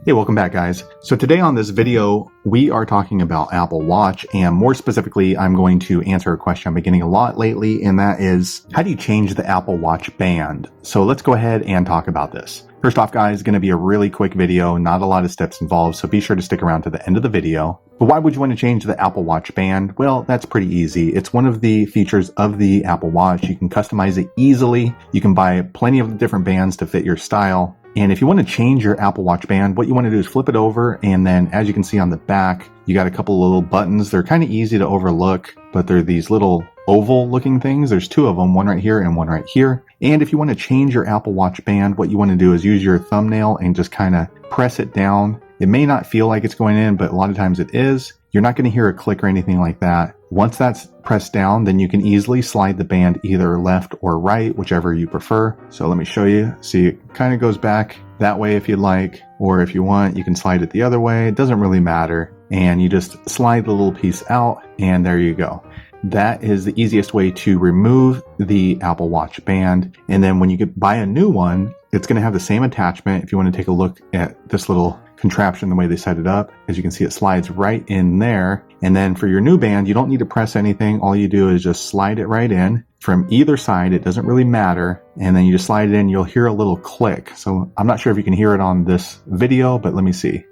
Hey, welcome back guys. So today on this video, we are talking about Apple Watch, and more specifically, I'm going to answer a question I've been getting a lot lately, and that is, how do you change the Apple Watch band? So let's go ahead and talk about this. First off guys, it's going to be a really quick video, not a lot of steps involved, so be sure to stick around to the end of the video. But why would you want to change the Apple Watch band? Well, that's pretty easy. It's one of the features of the Apple Watch. You can customize it easily. You can buy plenty of different bands to fit your style. And if you want to change your Apple Watch band, what you want to do is flip it over, and then as you can see on the back, you got a couple of little buttons. They're kind of easy to overlook, but they're these little oval looking things. There's two of them, one right here and one right here. And if you want to change your Apple Watch band, what you want to do is use your thumbnail and just kind of press it down. It may not feel like it's going in, but a lot of times it is. You're not going to hear a click or anything like that. Once that's pressed down, then you can easily slide the band either left or right, whichever you prefer. So let me show you. See, it kind of goes back that way if you'd like, or if you want, you can slide it the other way. It doesn't really matter. And you just slide the little piece out, and there you go. That is the easiest way to remove the Apple Watch band. And then when you buy a new one, it's going to have the same attachment. If you want to take a look at this little contraption, the way they set it up, as you can see, it slides right in there. And then for your new band, you don't need to press anything. All you do is just slide it right in from either side. It doesn't really matter. And then you just slide it in, you'll hear a little click. So I'm not sure if you can hear it on this video, but let me see.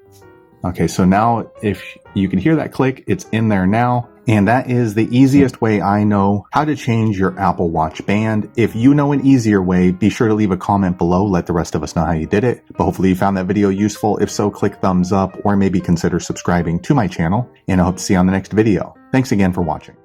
Okay, so now if you can hear that click, it's in there now. And that is the easiest way I know how to change your Apple Watch band. If you know an easier way, be sure to leave a comment below. Let the rest of us know how you did it. But hopefully you found that video useful. If so, click thumbs up or maybe consider subscribing to my channel. And I hope to see you on the next video. Thanks again for watching.